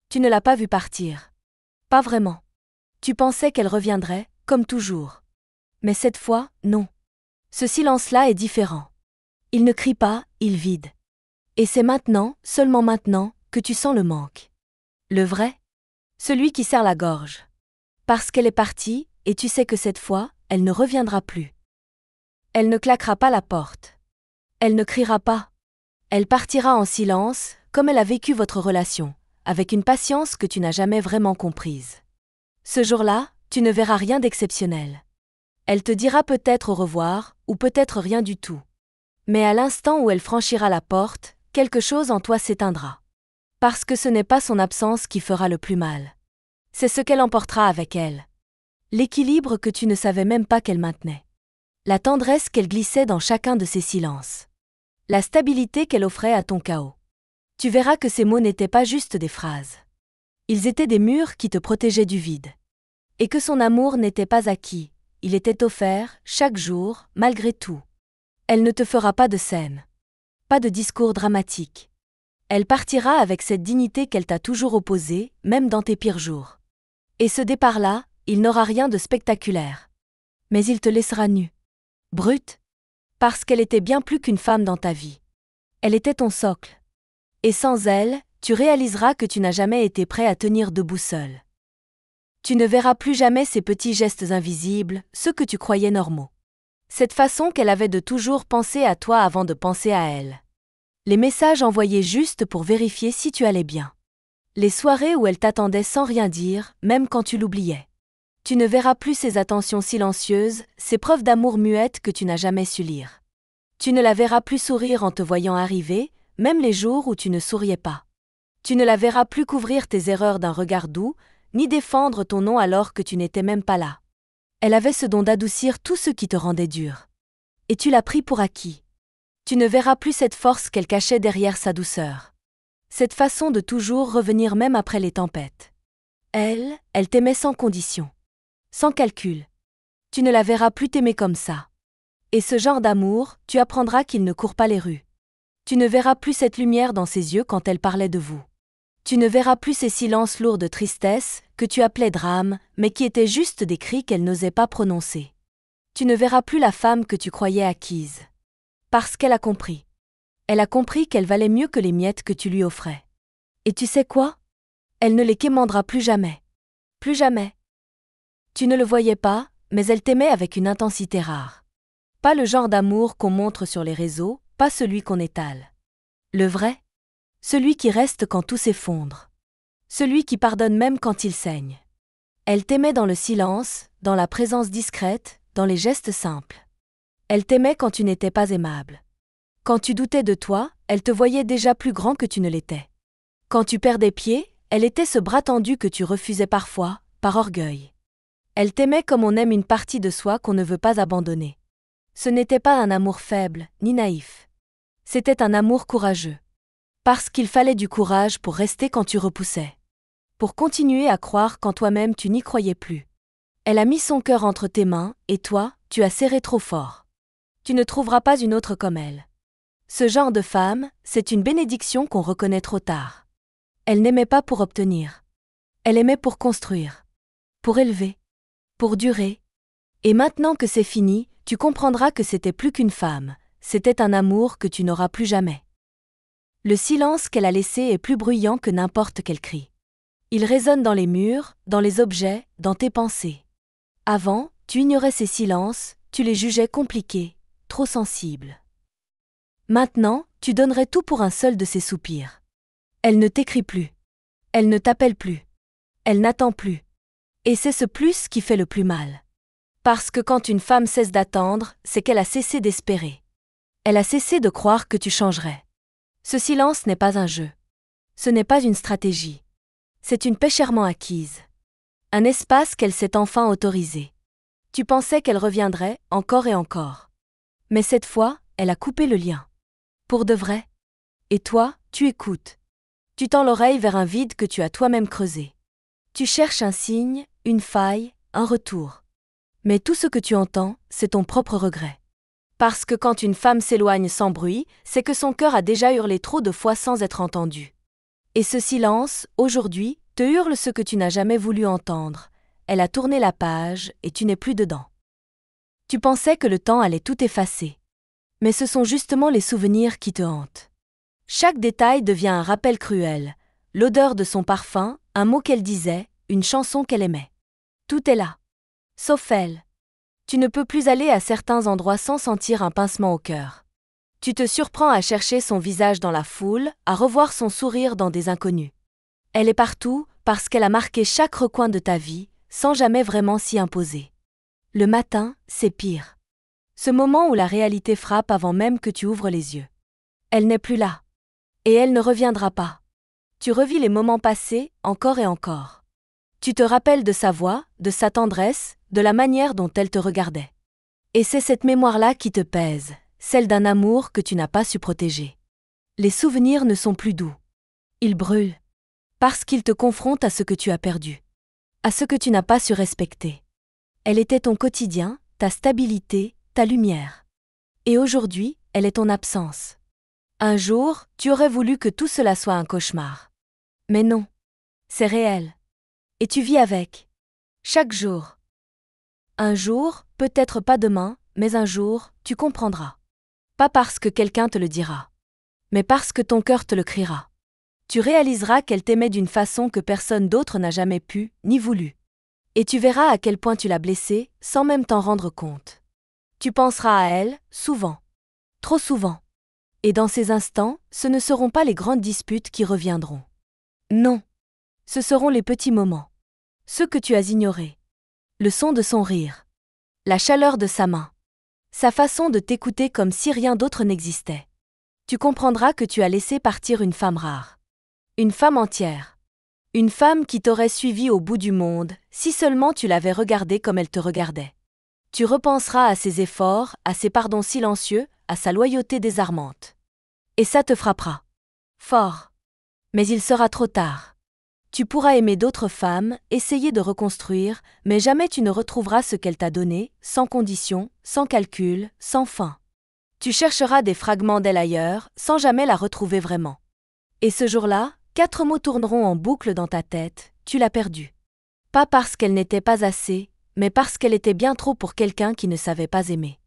Tu ne l'as pas vue partir. Pas vraiment. Tu pensais qu'elle reviendrait, comme toujours. Mais cette fois, non. Ce silence-là est différent. Il ne crie pas, il vide. Et c'est maintenant, seulement maintenant, que tu sens le manque. Le vrai? Celui qui serre la gorge. Parce qu'elle est partie, et tu sais que cette fois, elle ne reviendra plus. Elle ne claquera pas la porte. Elle ne criera pas. Elle partira en silence, comme elle a vécu votre relation, avec une patience que tu n'as jamais vraiment comprise. Ce jour-là, tu ne verras rien d'exceptionnel. Elle te dira peut-être au revoir, ou peut-être rien du tout. Mais à l'instant où elle franchira la porte, quelque chose en toi s'éteindra. Parce que ce n'est pas son absence qui fera le plus mal. C'est ce qu'elle emportera avec elle. L'équilibre que tu ne savais même pas qu'elle maintenait. La tendresse qu'elle glissait dans chacun de ses silences. La stabilité qu'elle offrait à ton chaos. Tu verras que ces mots n'étaient pas juste des phrases. Ils étaient des murs qui te protégeaient du vide. Et que son amour n'était pas acquis, il était offert, chaque jour, malgré tout. Elle ne te fera pas de scène. Pas de discours dramatique. Elle partira avec cette dignité qu'elle t'a toujours opposée, même dans tes pires jours. Et ce départ-là, il n'aura rien de spectaculaire. Mais il te laissera nue. Brute. Parce qu'elle était bien plus qu'une femme dans ta vie. Elle était ton socle. Et sans elle, tu réaliseras que tu n'as jamais été prêt à tenir debout seul. Tu ne verras plus jamais ces petits gestes invisibles, ceux que tu croyais normaux. Cette façon qu'elle avait de toujours penser à toi avant de penser à elle. Les messages envoyés juste pour vérifier si tu allais bien. Les soirées où elle t'attendait sans rien dire, même quand tu l'oubliais. Tu ne verras plus ces attentions silencieuses, ces preuves d'amour muettes que tu n'as jamais su lire. Tu ne la verras plus sourire en te voyant arriver, même les jours où tu ne souriais pas. Tu ne la verras plus couvrir tes erreurs d'un regard doux, ni défendre ton nom alors que tu n'étais même pas là. Elle avait ce don d'adoucir tout ce qui te rendait dur. Et tu l'as pris pour acquis. Tu ne verras plus cette force qu'elle cachait derrière sa douceur. Cette façon de toujours revenir même après les tempêtes. Elle t'aimait sans condition. Sans calcul. Tu ne la verras plus t'aimer comme ça. Et ce genre d'amour, tu apprendras qu'il ne court pas les rues. Tu ne verras plus cette lumière dans ses yeux quand elle parlait de vous. Tu ne verras plus ces silences lourds de tristesse, que tu appelais drame, mais qui étaient juste des cris qu'elle n'osait pas prononcer. Tu ne verras plus la femme que tu croyais acquise. Parce qu'elle a compris. Elle a compris qu'elle valait mieux que les miettes que tu lui offrais. Et tu sais quoi? Elle ne les quémandera plus jamais. Plus jamais. Tu ne le voyais pas, mais elle t'aimait avec une intensité rare. Pas le genre d'amour qu'on montre sur les réseaux, pas celui qu'on étale. Le vrai? Celui qui reste quand tout s'effondre. Celui qui pardonne même quand il saigne. Elle t'aimait dans le silence, dans la présence discrète, dans les gestes simples. Elle t'aimait quand tu n'étais pas aimable. Quand tu doutais de toi, elle te voyait déjà plus grand que tu ne l'étais. Quand tu perdais pied, elle était ce bras tendu que tu refusais parfois, par orgueil. Elle t'aimait comme on aime une partie de soi qu'on ne veut pas abandonner. Ce n'était pas un amour faible, ni naïf. C'était un amour courageux. Parce qu'il fallait du courage pour rester quand tu repoussais. Pour continuer à croire quand toi-même tu n'y croyais plus. Elle a mis son cœur entre tes mains, et toi, tu as serré trop fort. Tu ne trouveras pas une autre comme elle. Ce genre de femme, c'est une bénédiction qu'on reconnaît trop tard. Elle n'aimait pas pour obtenir. Elle aimait pour construire. Pour élever. Pour durer. Et maintenant que c'est fini, tu comprendras que c'était plus qu'une femme, c'était un amour que tu n'auras plus jamais. Le silence qu'elle a laissé est plus bruyant que n'importe quel cri. Il résonne dans les murs, dans les objets, dans tes pensées. Avant, tu ignorais ces silences, tu les jugeais compliqués, trop sensibles. Maintenant, tu donnerais tout pour un seul de ces soupirs. Elle ne t'écrit plus. Elle ne t'appelle plus. Elle n'attend plus. Et c'est ce plus qui fait le plus mal. Parce que quand une femme cesse d'attendre, c'est qu'elle a cessé d'espérer. Elle a cessé de croire que tu changerais. Ce silence n'est pas un jeu. Ce n'est pas une stratégie. C'est une paix chèrement acquise. Un espace qu'elle s'est enfin autorisé. Tu pensais qu'elle reviendrait, encore et encore. Mais cette fois, elle a coupé le lien. Pour de vrai. Et toi, tu écoutes. Tu tends l'oreille vers un vide que tu as toi-même creusé. Tu cherches un signe, une faille, un retour. Mais tout ce que tu entends, c'est ton propre regret. Parce que quand une femme s'éloigne sans bruit, c'est que son cœur a déjà hurlé trop de fois sans être entendu. Et ce silence, aujourd'hui, te hurle ce que tu n'as jamais voulu entendre. Elle a tourné la page et tu n'es plus dedans. Tu pensais que le temps allait tout effacer. Mais ce sont justement les souvenirs qui te hantent. Chaque détail devient un rappel cruel. L'odeur de son parfum, un mot qu'elle disait, une chanson qu'elle aimait. Tout est là. Sauf elle. Tu ne peux plus aller à certains endroits sans sentir un pincement au cœur. Tu te surprends à chercher son visage dans la foule, à revoir son sourire dans des inconnus. Elle est partout parce qu'elle a marqué chaque recoin de ta vie, sans jamais vraiment s'y imposer. Le matin, c'est pire. Ce moment où la réalité frappe avant même que tu ouvres les yeux. Elle n'est plus là. Et elle ne reviendra pas. Tu revis les moments passés, encore et encore. Tu te rappelles de sa voix, de sa tendresse, de la manière dont elle te regardait. Et c'est cette mémoire-là qui te pèse, celle d'un amour que tu n'as pas su protéger. Les souvenirs ne sont plus doux. Ils brûlent. Parce qu'ils te confrontent à ce que tu as perdu. À ce que tu n'as pas su respecter. Elle était ton quotidien, ta stabilité, ta lumière. Et aujourd'hui, elle est ton absence. Un jour, tu aurais voulu que tout cela soit un cauchemar. Mais non. C'est réel. Et tu vis avec. Chaque jour. Un jour, peut-être pas demain, mais un jour, tu comprendras. Pas parce que quelqu'un te le dira. Mais parce que ton cœur te le criera. Tu réaliseras qu'elle t'aimait d'une façon que personne d'autre n'a jamais pu, ni voulu. Et tu verras à quel point tu l'as blessée, sans même t'en rendre compte. Tu penseras à elle, souvent. Trop souvent. Et dans ces instants, ce ne seront pas les grandes disputes qui reviendront. Non. Ce seront les petits moments. Ceux que tu as ignorés. Le son de son rire. La chaleur de sa main. Sa façon de t'écouter comme si rien d'autre n'existait. Tu comprendras que tu as laissé partir une femme rare. Une femme entière. Une femme qui t'aurait suivi au bout du monde, si seulement tu l'avais regardée comme elle te regardait. Tu repenseras à ses efforts, à ses pardons silencieux, à sa loyauté désarmante. Et ça te frappera. Fort. Mais il sera trop tard. Tu pourras aimer d'autres femmes, essayer de reconstruire, mais jamais tu ne retrouveras ce qu'elle t'a donné, sans condition, sans calcul, sans fin. Tu chercheras des fragments d'elle ailleurs, sans jamais la retrouver vraiment. Et ce jour-là, 4 mots tourneront en boucle dans ta tête, tu l'as perdue. Pas parce qu'elle n'était pas assez, mais parce qu'elle était bien trop pour quelqu'un qui ne savait pas aimer.